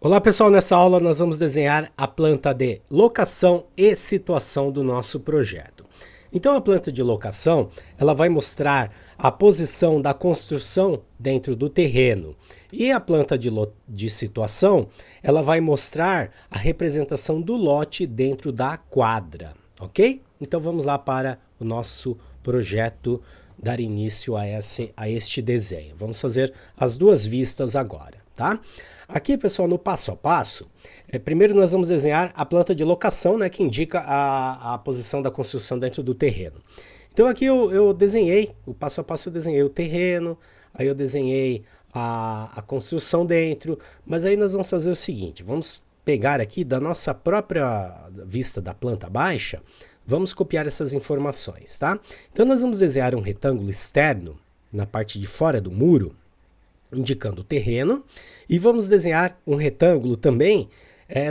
Olá pessoal, nessa aula nós vamos desenhar a planta de locação e situação do nosso projeto. Então a planta de locação, ela vai mostrar a posição da construção dentro do terreno. E a planta de situação, ela vai mostrar a representação do lote dentro da quadra, ok? Então vamos lá para o nosso projeto dar início a este desenho. Vamos fazer as duas vistas agora, tá? Aqui, pessoal, no passo a passo, primeiro nós vamos desenhar a planta de locação, né, que indica a posição da construção dentro do terreno. Então aqui eu desenhei, o passo a passo eu desenhei o terreno, aí eu desenhei a construção dentro, mas aí nós vamos fazer o seguinte, vamos pegar aqui da nossa própria vista da planta baixa, vamos copiar essas informações, tá? Então nós vamos desenhar um retângulo externo na parte de fora do muro, indicando o terreno, e vamos desenhar um retângulo também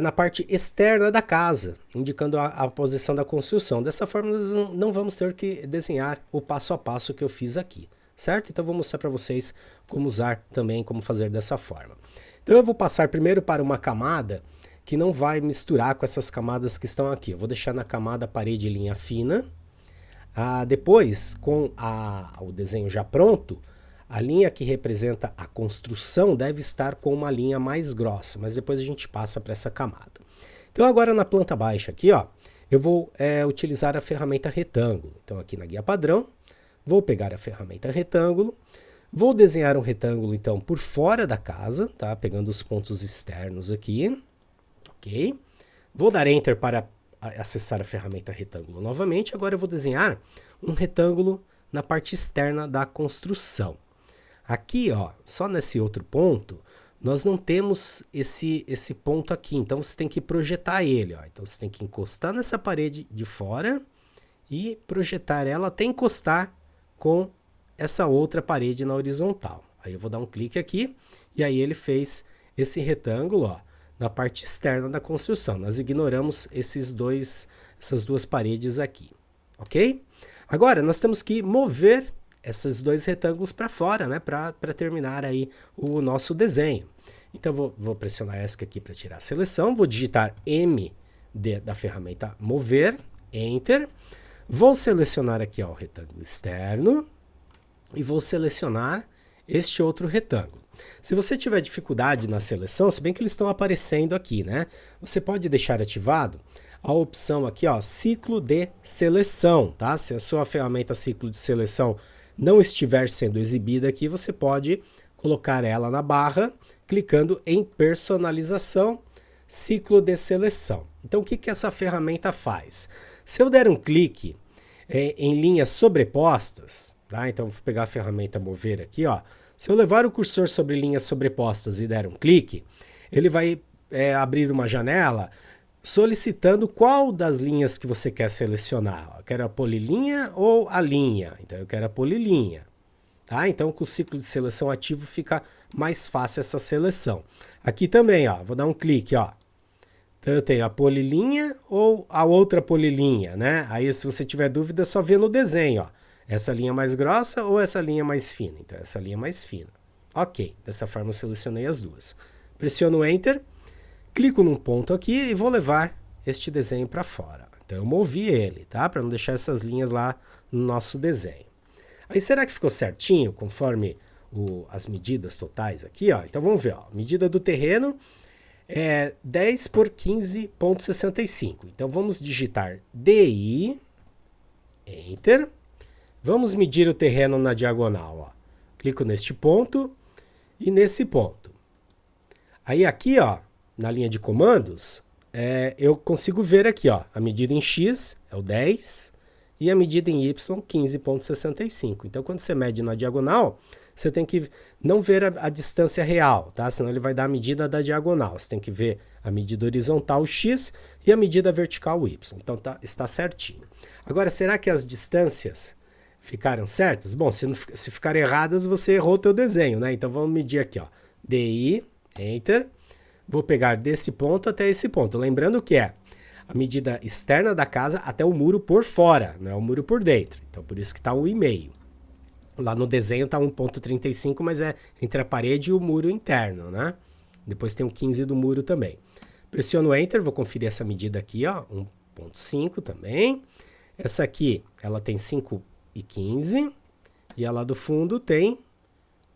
na parte externa da casa, indicando a posição da construção. Dessa forma, nós não vamos ter que desenhar o passo a passo que eu fiz aqui, certo? Então, vou mostrar para vocês como usar também, como fazer dessa forma. Então, eu vou passar primeiro para uma camada que não vai misturar com essas camadas que estão aqui. Eu vou deixar na camada parede linha fina. Depois, com o desenho já pronto, a linha que representa a construção deve estar com uma linha mais grossa, mas depois a gente passa para essa camada. Então agora na planta baixa aqui, ó, eu vou utilizar a ferramenta retângulo. Então aqui na guia padrão, vou pegar a ferramenta retângulo, vou desenhar um retângulo então por fora da casa, tá? Pegando os pontos externos aqui, ok? Vou dar Enter para acessar a ferramenta retângulo novamente. Agora eu vou desenhar um retângulo na parte externa da construção. Aqui, ó, só nesse outro ponto, nós não temos esse ponto aqui, então você tem que projetar ele, ó. Então você tem que encostar nessa parede de fora e projetar ela até encostar com essa outra parede na horizontal. Aí eu vou dar um clique aqui e aí ele fez esse retângulo, ó, na parte externa da construção. Nós ignoramos essas duas paredes aqui, ok? Agora nós temos que mover esses dois retângulos para fora, né, para terminar aí o nosso desenho. Então vou pressionar ESC aqui para tirar a seleção, vou digitar M da ferramenta mover, Enter, vou selecionar aqui ó, o retângulo externo e vou selecionar este outro retângulo. Se você tiver dificuldade na seleção, se bem que eles estão aparecendo aqui, né, você pode deixar ativado a opção aqui, ó, ciclo de seleção, tá? Se a sua ferramenta ciclo de seleção não estiver sendo exibida aqui, você pode colocar ela na barra, clicando em personalização, ciclo de seleção. Então, o que essa ferramenta faz? Se eu der um clique em linhas sobrepostas, tá? Então, vou pegar a ferramenta mover aqui, ó. Se eu levar o cursor sobre linhas sobrepostas e der um clique, ele vai abrir uma janela solicitando qual das linhas que você quer selecionar. Eu quero a polilinha ou a linha? Então eu quero a polilinha. Tá? Então com o ciclo de seleção ativo fica mais fácil essa seleção. Aqui também, ó, vou dar um clique, ó. Então eu tenho a polilinha ou a outra polilinha, né? Aí se você tiver dúvida é só ver no desenho, ó. Essa linha mais grossa ou essa linha mais fina? Então essa linha mais fina. Ok, dessa forma eu selecionei as duas. Pressiono Enter. Clico num ponto aqui e vou levar este desenho para fora. Então eu movi ele, tá? Para não deixar essas linhas lá no nosso desenho. Aí será que ficou certinho conforme as medidas totais aqui, ó? Então vamos ver, ó. Medida do terreno é 10 por 15,65. Então vamos digitar DI, Enter. Vamos medir o terreno na diagonal, ó. Clico neste ponto e nesse ponto. Aí aqui, ó, na linha de comandos, eu consigo ver aqui, ó, a medida em X é o 10 e a medida em Y 15,65. Então, quando você mede na diagonal, você tem que não ver a distância real, tá? Senão ele vai dar a medida da diagonal. Você tem que ver a medida horizontal X e a medida vertical Y. Então, está certinho. Agora, será que as distâncias ficaram certas? Bom, se ficarem erradas, você errou o teu desenho, né? Então, vamos medir aqui, ó. DI, Enter. Vou pegar desse ponto até esse ponto. Lembrando que é a medida externa da casa até o muro por fora, não é o muro por dentro. Então, por isso que está 1,5. Lá no desenho está 1,35, mas é entre a parede e o muro interno, né? Depois tem o 15 do muro também. Pressiono Enter, vou conferir essa medida aqui, ó, 1.5 também. Essa aqui, ela tem 5,15 e a lá do fundo tem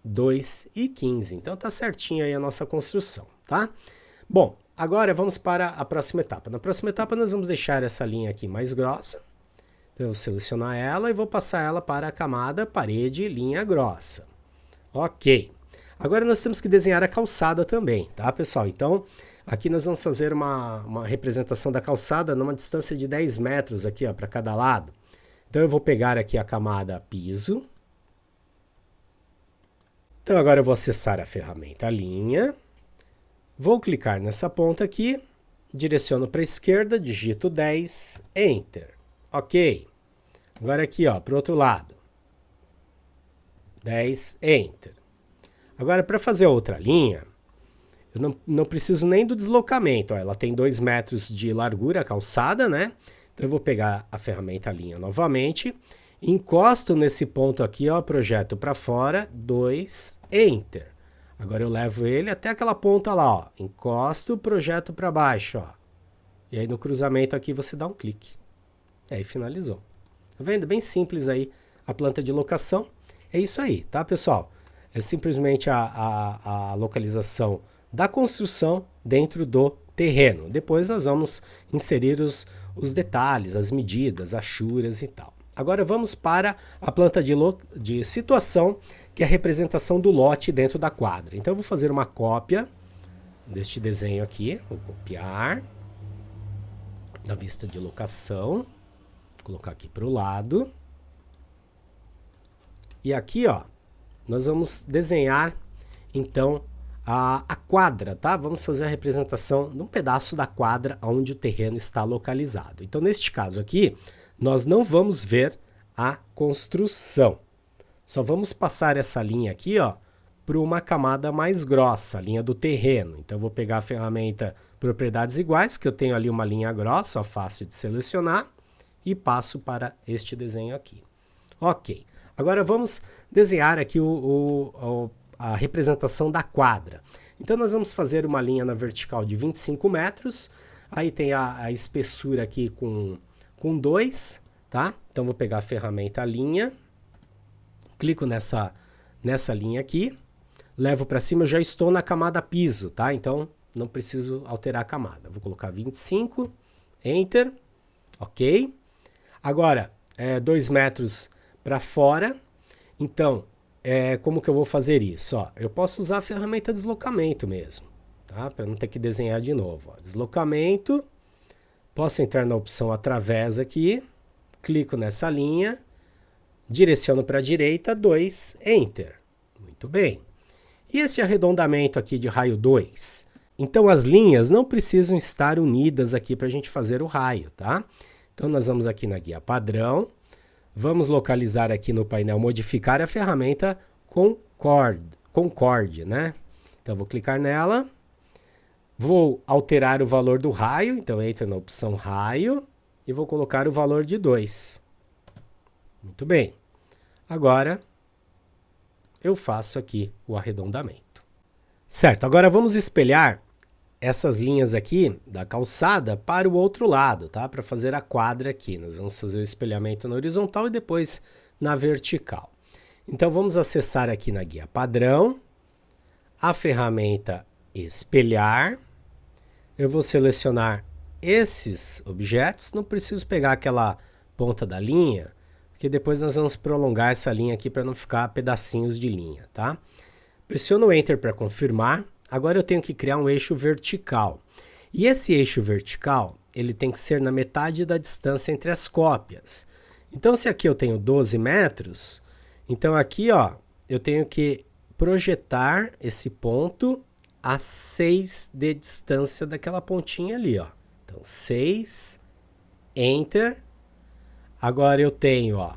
2,15. Então tá certinho aí a nossa construção, tá? Bom, agora vamos para a próxima etapa. Na próxima etapa nós vamos deixar essa linha aqui mais grossa. Então eu vou selecionar ela e vou passar ela para a camada parede linha grossa. Ok. Agora nós temos que desenhar a calçada também, tá, pessoal? Então, aqui nós vamos fazer uma representação da calçada numa distância de 10 metros aqui, ó, para cada lado. Então, eu vou pegar aqui a camada piso. Então, agora eu vou acessar a ferramenta linha. Vou clicar nessa ponta aqui, direciono para a esquerda, digito 10, Enter. Ok. Agora aqui, ó, para o outro lado. 10, Enter. Agora, para fazer a outra linha, eu não preciso nem do deslocamento. Ó, ela tem 2 metros de largura, a calçada, né? Então, eu vou pegar a ferramenta linha novamente, encosto nesse ponto aqui, ó, projeto para fora, 2, Enter. Agora eu levo ele até aquela ponta lá, ó, encosto, projeto para baixo, ó. E aí no cruzamento aqui você dá um clique. E aí finalizou. Tá vendo? Bem simples aí a planta de locação. É isso aí, tá, pessoal? É simplesmente a localização da construção dentro do terreno. Depois nós vamos inserir os detalhes, as medidas, achuras e tal. Agora vamos para a planta de situação, que é a representação do lote dentro da quadra. Então eu vou fazer uma cópia deste desenho aqui. Vou copiar da vista de locação. Vou colocar aqui para o lado. E aqui, ó, nós vamos desenhar, então, a quadra, tá? Vamos fazer a representação de um pedaço da quadra onde o terreno está localizado. Então, neste caso aqui, nós não vamos ver a construção. Só vamos passar essa linha aqui, ó, para uma camada mais grossa, a linha do terreno. Então, eu vou pegar a ferramenta Propriedades Iguais, que eu tenho ali uma linha grossa, ó, fácil de selecionar, e passo para este desenho aqui. Ok. Agora vamos desenhar aqui a representação da quadra. Então nós vamos fazer uma linha na vertical de 25 metros. Aí tem a espessura aqui com 2, tá? Então vou pegar a ferramenta linha, clico nessa linha aqui, levo para cima, eu já estou na camada piso, tá? Então não preciso alterar a camada. Vou colocar 25, Enter, ok. Agora, 2 metros para fora. Então, como que eu vou fazer isso? Ó, eu posso usar a ferramenta deslocamento mesmo, tá? Para não ter que desenhar de novo. Ó. Deslocamento, posso entrar na opção através aqui, clico nessa linha, direciono para a direita, 2, Enter. Muito bem. E esse arredondamento aqui de raio 2? Então, as linhas não precisam estar unidas aqui para a gente fazer o raio, tá? Então, nós vamos aqui na guia padrão. Vamos localizar aqui no painel modificar a ferramenta Concorde, né? Então, vou clicar nela. Vou alterar o valor do raio. Então, entro na opção raio e vou colocar o valor de 2. Muito bem. Agora, eu faço aqui o arredondamento. Certo, agora vamos espelhar essas linhas aqui da calçada para o outro lado, tá? Para fazer a quadra aqui. Nós vamos fazer o espelhamento na horizontal e depois na vertical. Então, vamos acessar aqui na guia padrão, a ferramenta espelhar. Eu vou selecionar esses objetos. Não preciso pegar aquela ponta da linha, porque depois nós vamos prolongar essa linha aqui para não ficar pedacinhos de linha, tá? Pressiono Enter para confirmar. Agora eu tenho que criar um eixo vertical. E esse eixo vertical, ele tem que ser na metade da distância entre as cópias. Então, se aqui eu tenho 12 metros, então aqui, ó, eu tenho que projetar esse ponto a 6 de distância daquela pontinha ali, ó. Então, 6, Enter. Agora eu tenho, ó,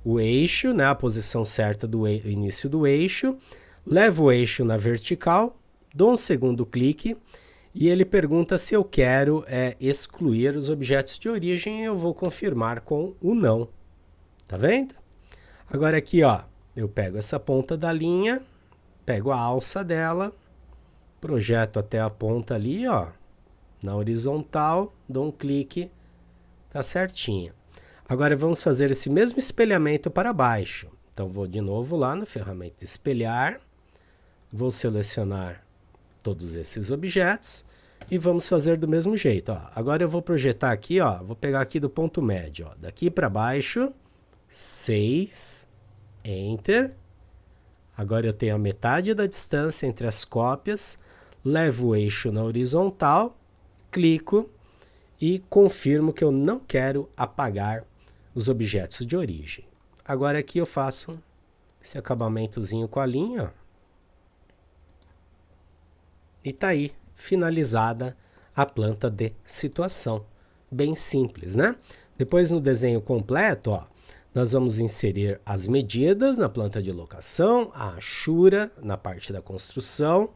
o eixo, né, a posição certa do início do eixo. Levo o eixo na vertical, dou um segundo clique e ele pergunta se eu quero excluir os objetos de origem e eu vou confirmar com o não. Tá vendo? Agora aqui, ó, eu pego essa ponta da linha, pego a alça dela, projeto até a ponta ali, ó, na horizontal, dou um clique, tá certinho. Agora vamos fazer esse mesmo espelhamento para baixo. Então vou de novo lá na ferramenta espelhar, vou selecionar todos esses objetos e vamos fazer do mesmo jeito, ó. Agora eu vou projetar aqui, ó, vou pegar aqui do ponto médio, ó, daqui para baixo, 6, Enter. Agora eu tenho a metade da distância entre as cópias, levo o eixo na horizontal, clico e confirmo que eu não quero apagar os objetos de origem. Agora aqui eu faço esse acabamentozinho com a linha, ó. E tá aí, finalizada a planta de situação. Bem simples, né? Depois no desenho completo, ó, nós vamos inserir as medidas na planta de locação, a achura na parte da construção.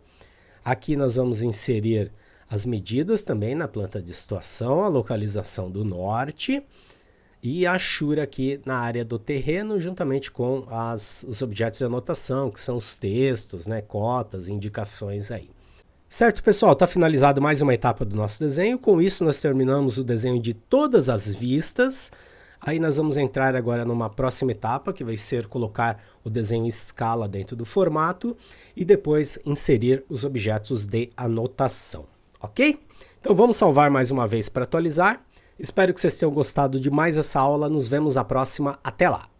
Aqui nós vamos inserir as medidas também na planta de situação, a localização do norte e a achura aqui na área do terreno, juntamente com os objetos de anotação, que são os textos, né, cotas, indicações aí. Certo, pessoal? Está finalizado mais uma etapa do nosso desenho. Com isso, nós terminamos o desenho de todas as vistas. Aí nós vamos entrar agora numa próxima etapa, que vai ser colocar o desenho em escala dentro do formato e depois inserir os objetos de anotação, ok? Então vamos salvar mais uma vez para atualizar. Espero que vocês tenham gostado de mais essa aula. Nos vemos na próxima. Até lá!